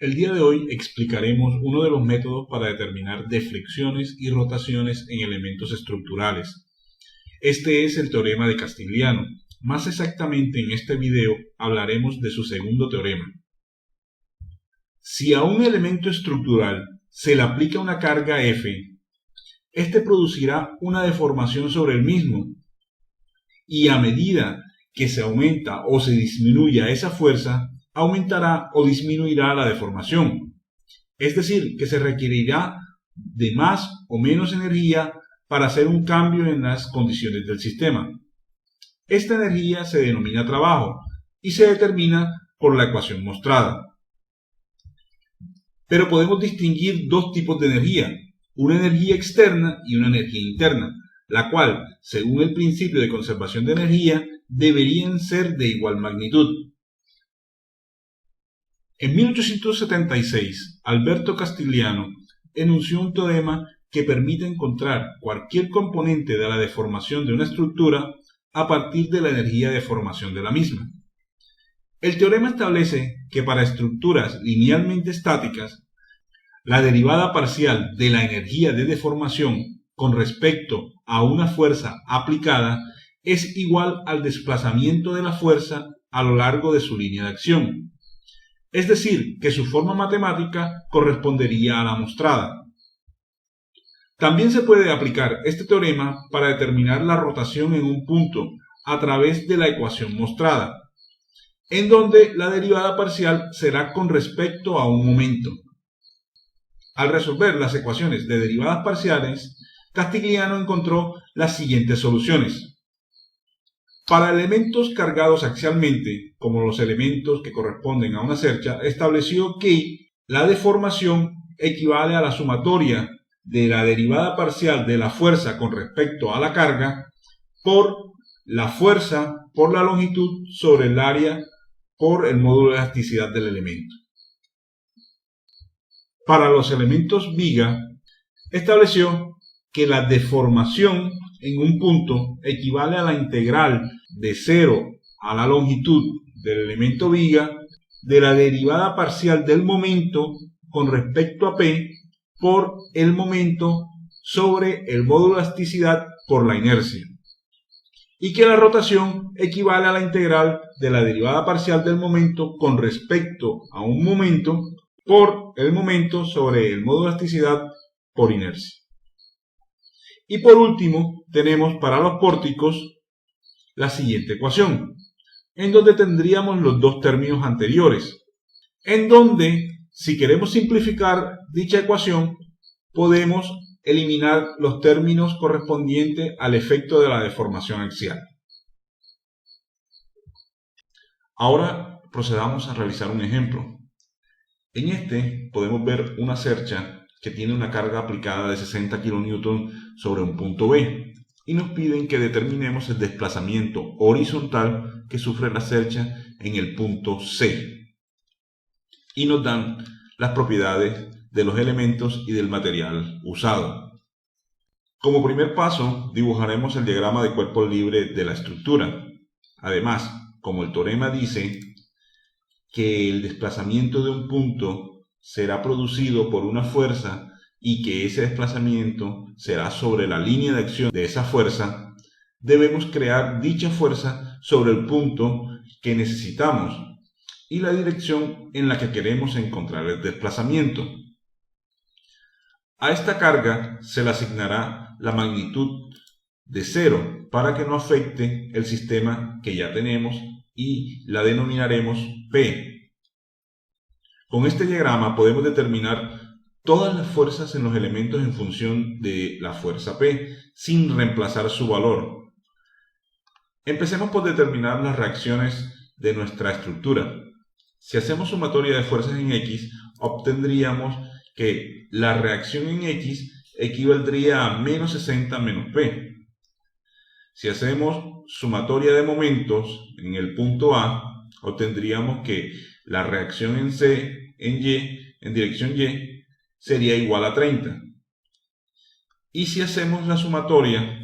El día de hoy explicaremos uno de los métodos para determinar deflexiones y rotaciones en elementos estructurales. Este es el teorema de Castigliano. Más exactamente, en este video hablaremos de su segundo teorema. Si a un elemento estructural se le aplica una carga F, este producirá una deformación sobre el mismo, y a medida que se aumenta o se disminuya esa fuerza, aumentará o disminuirá la deformación. Es decir, que se requerirá de más o menos energía para hacer un cambio en las condiciones del sistema. Esta energía se denomina trabajo y se determina por la ecuación mostrada. Pero podemos distinguir dos tipos de energía, una energía externa y una energía interna, la cual, según el principio de conservación de energía, deberían ser de igual magnitud. En 1876, Alberto Castigliano enunció un teorema que permite encontrar cualquier componente de la deformación de una estructura a partir de la energía de formación de la misma. El teorema establece que para estructuras linealmente estáticas, la derivada parcial de la energía de deformación con respecto a una fuerza aplicada es igual al desplazamiento de la fuerza a lo largo de su línea de acción. Es decir, que su forma matemática correspondería a la mostrada. También se puede aplicar este teorema para determinar la rotación en un punto a través de la ecuación mostrada, en donde la derivada parcial será con respecto a un momento. Al resolver las ecuaciones de derivadas parciales, Castigliano encontró las siguientes soluciones. Para elementos cargados axialmente, como los elementos que corresponden a una cercha, estableció que la deformación equivale a la sumatoria de la derivada parcial de la fuerza con respecto a la carga por la fuerza por la longitud sobre el área por el módulo de elasticidad del elemento. Para los elementos viga, estableció que la deformación en un punto equivale a la integral de 0 a la longitud del elemento viga de la derivada parcial del momento con respecto a P por el momento sobre el módulo de elasticidad por la inercia, y que la rotación equivale a la integral de la derivada parcial del momento con respecto a un momento por el momento sobre el módulo de elasticidad por inercia. Y por último, tenemos para los pórticos la siguiente ecuación, en donde tendríamos los dos términos anteriores, en donde, si queremos simplificar dicha ecuación, podemos eliminar los términos correspondientes al efecto de la deformación axial. Ahora procedamos a realizar un ejemplo. En este podemos ver una cercha que tiene una carga aplicada de 60 kN sobre un punto B y nos piden que determinemos el desplazamiento horizontal que sufre la cercha en el punto C y nos dan las propiedades de los elementos y del material usado. Como primer paso, dibujaremos el diagrama de cuerpo libre de la estructura. Además, como el teorema dice que el desplazamiento de un punto será producido por una fuerza y que ese desplazamiento será sobre la línea de acción de esa fuerza, debemos crear dicha fuerza sobre el punto que necesitamos y la dirección en la que queremos encontrar el desplazamiento. A esta carga se le asignará la magnitud de 0 para que no afecte el sistema que ya tenemos y la denominaremos P. Con este diagrama podemos determinar todas las fuerzas en los elementos en función de la fuerza P, sin reemplazar su valor. Empecemos por determinar las reacciones de nuestra estructura. Si hacemos sumatoria de fuerzas en X, obtendríamos que la reacción en X equivaldría a menos 60 menos P. Si hacemos sumatoria de momentos en el punto A, obtendríamos que la reacción en C, en dirección Y, sería igual a 30. Y si hacemos la sumatoria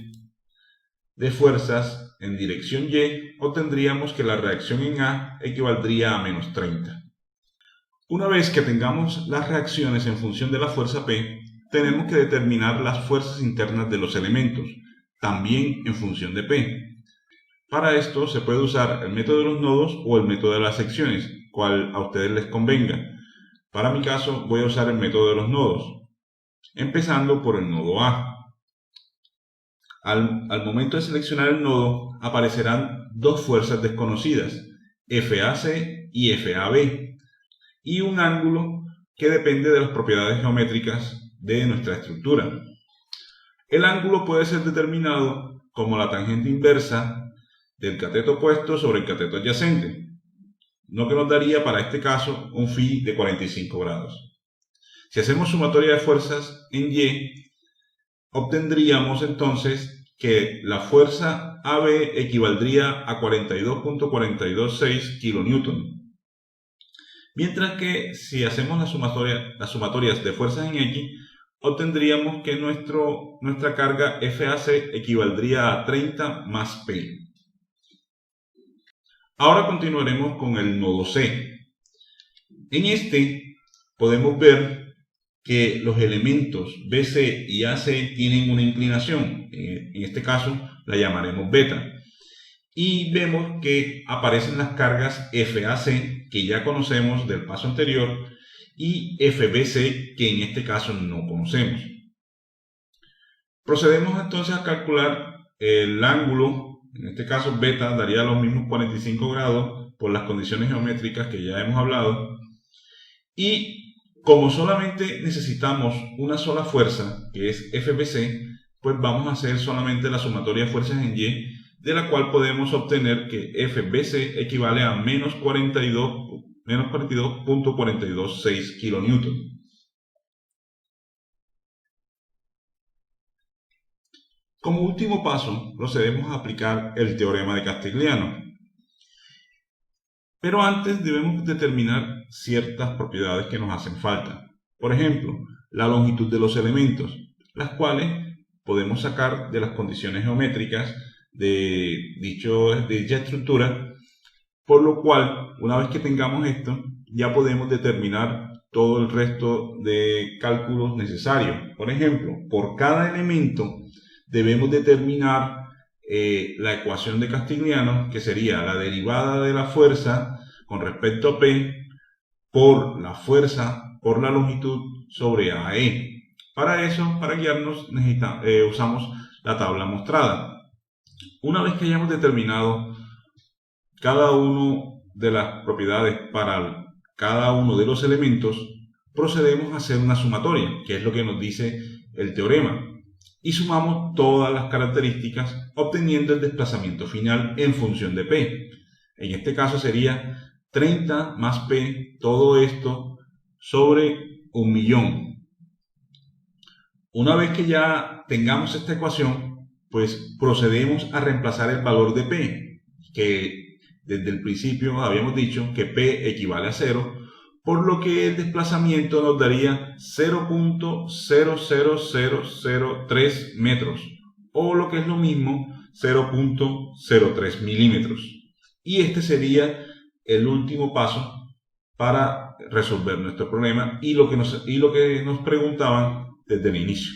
de fuerzas en dirección Y, obtendríamos que la reacción en A equivaldría a menos 30. Una vez que tengamos las reacciones en función de la fuerza P, tenemos que determinar las fuerzas internas de los elementos, también en función de P. Para esto se puede usar el método de los nodos o el método de las secciones, cual a ustedes les convenga. Para mi caso voy a usar el método de los nodos, empezando por el nodo A. Al momento de seleccionar el nodo aparecerán dos fuerzas desconocidas, FAC y FAB, y un ángulo que depende de las propiedades geométricas de nuestra estructura. El ángulo puede ser determinado como la tangente inversa del cateto opuesto sobre el cateto adyacente, lo que nos daría para este caso un phi de 45 grados. Si hacemos sumatoria de fuerzas en Y, obtendríamos entonces que la fuerza AB equivaldría a 42.426 kN. Mientras que si hacemos las sumatorias de fuerzas en X, obtendríamos que nuestra carga FAC equivaldría a 30 más P. Ahora continuaremos con el nodo C. En este podemos ver que los elementos BC y AC tienen una inclinación, en este caso la llamaremos beta, y vemos que aparecen las cargas FAC, que ya conocemos del paso anterior, y FBC, que en este caso no conocemos. Procedemos entonces a calcular el ángulo, en este caso beta daría los mismos 45 grados por las condiciones geométricas que ya hemos hablado, y como solamente necesitamos una sola fuerza, que es FBC, pues vamos a hacer solamente la sumatoria de fuerzas en Y, de la cual podemos obtener que FBC equivale a menos 42.426 kN. Como último paso, procedemos a aplicar el teorema de Castigliano. Pero antes debemos determinar ciertas propiedades que nos hacen falta. Por ejemplo, la longitud de los elementos, las cuales podemos sacar de las condiciones geométricas de dicha estructura, por lo cual, una vez que tengamos esto, ya podemos determinar todo el resto de cálculos necesarios. Por ejemplo, por cada elemento debemos determinar la ecuación de Castigliano, que sería la derivada de la fuerza con respecto a P por la fuerza por la longitud sobre AE. Para eso, para guiarnos, usamos la tabla mostrada. Una vez que hayamos determinado cada una de las propiedades para cada uno de los elementos, procedemos a hacer una sumatoria, que es lo que nos dice el teorema, y sumamos todas las características obteniendo el desplazamiento final en función de P. En este caso sería 30 más P, todo esto sobre 1.000.000. Una vez que ya tengamos esta ecuación, pues procedemos a reemplazar el valor de P, que desde el principio habíamos dicho que P equivale a 0, por lo que el desplazamiento nos daría 0.00003 metros, o lo que es lo mismo, 0.03 milímetros. Y este sería el último paso para resolver nuestro problema y lo que nos preguntaban desde el inicio.